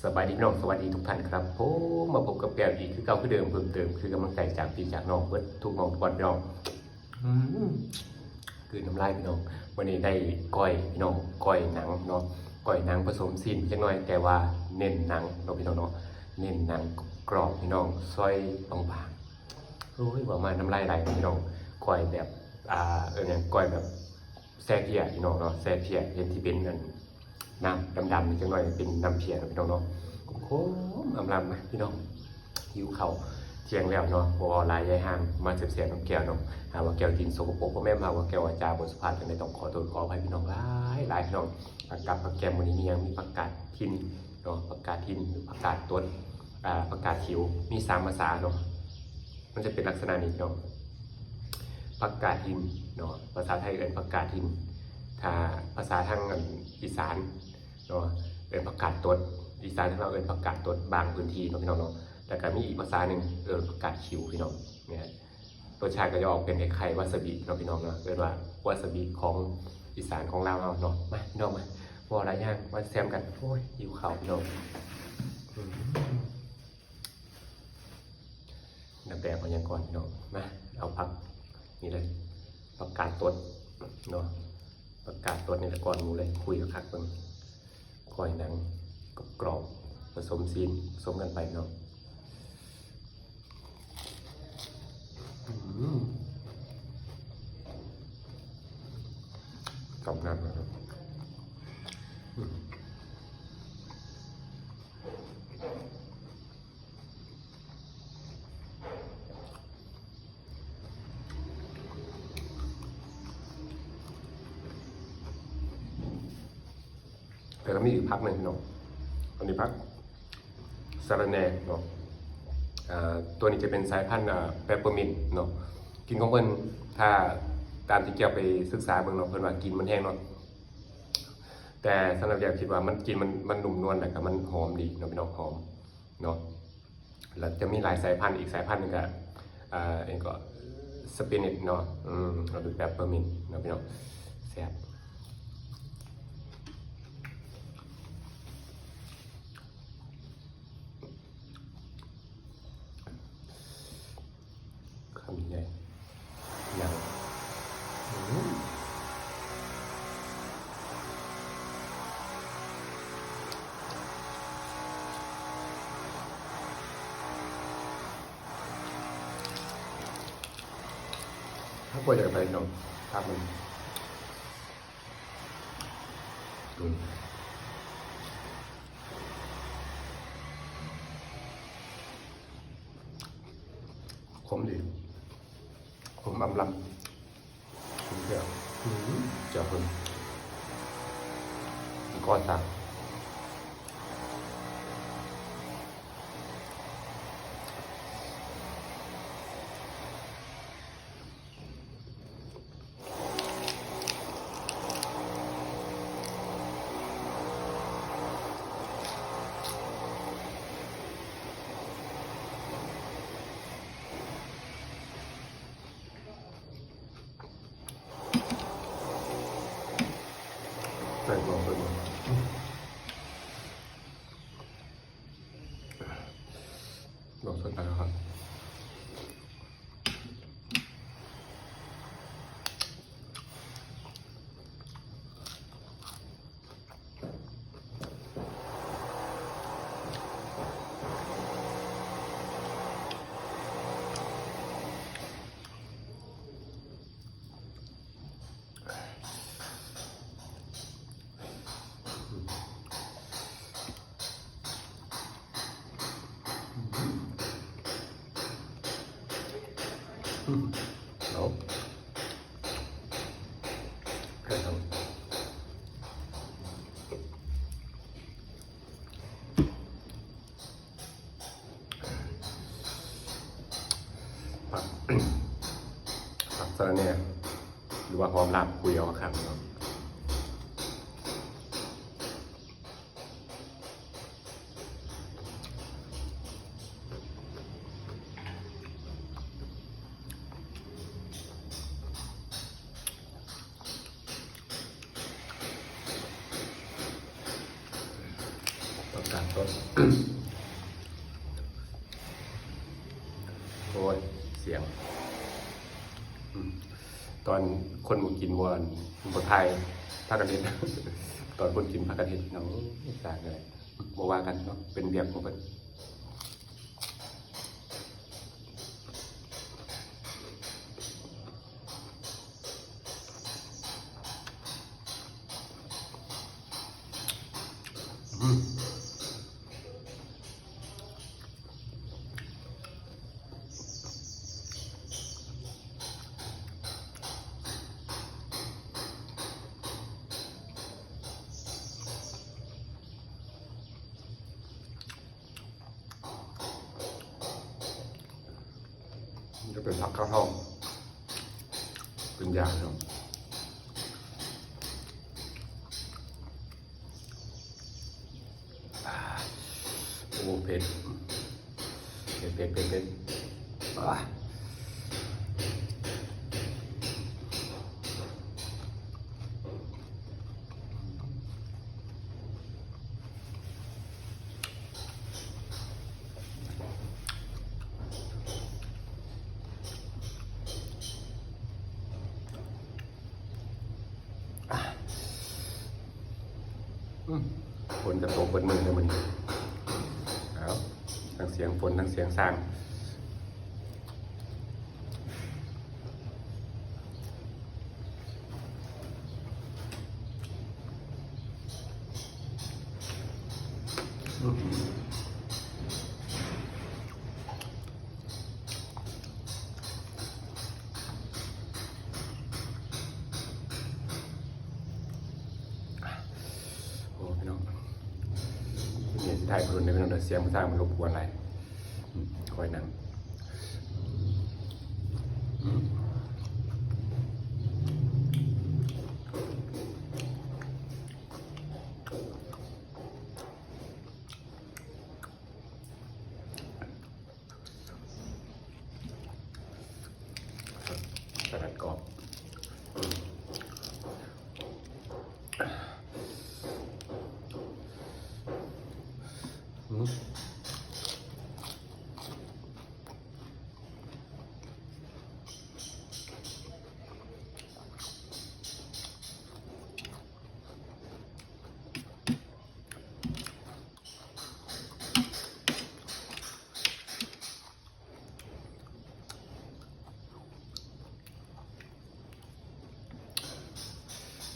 สบายดีพี่น้องสวัสดีทุกท่านครับผมมาพบกับแก้วอีกคือเก่าคือเดิมเพิ่มเติมคือกำลังใจจากพี่จากน้องเพื่อทุกมองทุกวันพี่น้องอืมคือน้ำลายพี่น้องวันนี้ได้ก้อยพี่น้องก้อยหนังเนาะก้อยหนังผสมซีนจังหน่อยแต่ว่าเน้นหนังเราพี่น้องเนาะเน้นหนังกรอบพี่น้องซอยบางๆโอ้ยว่ามาน้ำลายไหลพี่น้องก้อยแบบเนี่ยก้อยแบบแซ่เพียพี่น้องเนาะแซ่เพียเห็นที่เป็นนั่นน้ำดำๆนี่จังหน่อยเป็นน้ำเพียพี่น้องเนาะโค้งอำลำนะพี่น้องหิวเข่าเที่ยงแล้วเนาะบอลายยายห่างมาเสียบน้องแก้วเนาะหาว่าแก้วกินสกปรกก็แม่มาว่าแก้วอาจารย์บนสุภาพจังไดต้องขอโทษขออภัยพี่น้องหลายพี่น้องผักกับผักแกมวันนี้มียังมีผักกาดทินเนาะผักกาดทินหรือผักกาดต้นผักกาดขิวมี3 ภาษาเนาะมันจะเป็นลักษณะนี้เนาะผักกาดทินเนาะภาษาไทยเรียกผักกาดทินถ้าภาษาทางอีสานเนาะเรียกผักกาดต้นอีสานที่เราเอิ้นผักกาดต้นบางพื้นที่เนาะพี่น้องเนาะแต่ก็มีอีกภาษาหนึ่งผักกาดขิวพี่น้องเนี่ยรสชาติก็จะออกเป็นไข่วาซาบิเนาะพี่น้องเนาะเรียกว่าวาซาบิของอีสานของเราเนาะมาพี่น้องมาว่าอะไรย่างมาแซมกันโอ้ยหิวข้าวพี่น้องน้ำแดงมายังก่อนพี่น้องมาเอาผักนี่เลยผักกาดต้นเนาะผักกาดต้นนี่ละก่อนหมูเลยคุยกับคักมันก้อยหนังกรอบผสมซีนผสมกันไปเนาะกรอบน้ำนะครับแต่ก็มีอีกพักหนึ่งเนาะอันนี้พักสาระแหน่เนาะตัวนี้จะเป็นสายพันธุ์เปปเปอร์มินต์เนาะกินของเพิ่นถ้าตามที่เกี่ยวไปศึกษาเบิ่งเนาะเพิ่นว่ากินมันแห้งเนาะแต่สำหรับอยากคิดว่ามันกินมันนุ่มนวลแต่ก็มันหอมดีเนาะพี่น้องหอมเนาะแล้วจะมีหลายสายพันธุ์อีกสายพันธุ์นึงก็เองก็สปินิชเนาะเราดูเปปเปอร์มินต์เนาะพี่น้องแซ่บคำใหญ่ใหญ่ถ้าป่วยจากอะไรน้องครับมันขมดีขมอำลำคุณเจ้าเจ้าคนก้อนตักใส่ลงไปหมดลงส่วนไปแล้วครับแล้วแค่ทำผักสะระแหน่หรือว่าหอมลาบคุยเอาครับเนาะ สามต้น โอ้ยเสียงตอนคนหมูกินวัวบนไทยภาคกระเด็น ตอนคนกินภาคกระเด็นเนาะต่างเลยมาว่ากันเนาะเป็นเบียบของมันจะเป็นผักข้าวทองเป็นยาเนาะโอ้เผ็ดฝนจะตกบนมือเลยมันเอาทั้งเสียงฝนทั้งเสียงสร้างโอ้พี่น้องเนี่ยที่ไทยพลุนในพี่น้องเสียงสร้างมันรบกวนอะไรคอยนั่งสลัดกรอบ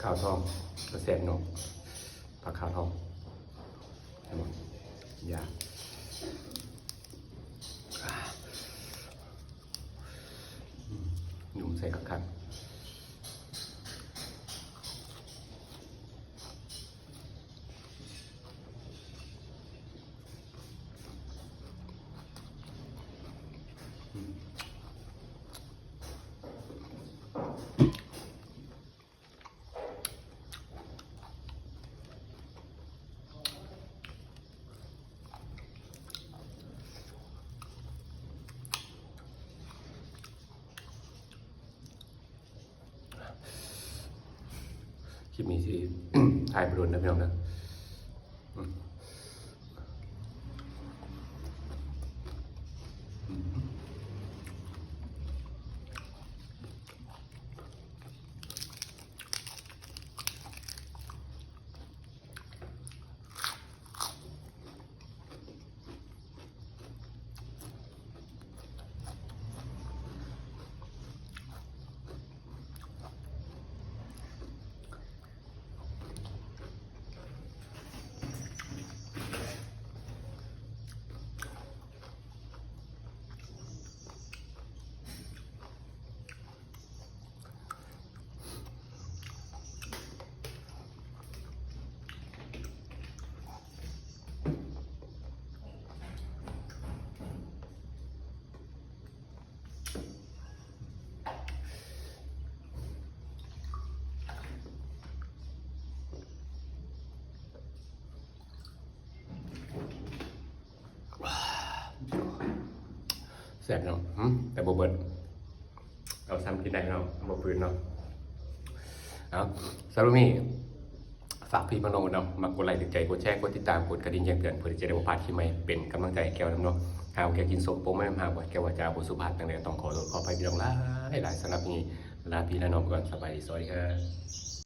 ข้าวทองกระแสนกผักข้าวทองใช่ไหมยาหนุ่มใส่ขัดคลิปนี้สิ ถ่ายไปโดนนะพี่น้องนะแสบเนาะแต่บ่เบิดเอาซ้ำกินได้เนาะบ่ฟื้นเนาะเอาสรุปนี่ ฝากพี่น้องเนาะมากดไลค์ติดใจกดแชร์กดติดตามกดกระดิ่งแจ้งเตือนเพื่อที่จะได้บ่พลาดคลิปใหม่เป็นกำลังใจให้แก้วน้ำเนาะหากแกกินสมโปรไม่นำหากว่าแกว่าจะบ่สุภาพต่างๆต้องขอโทษขออภัยพี่น้องหลายสำหรับนี้ลาพี่และน้องก่อนสบายดีสวัสดีครับ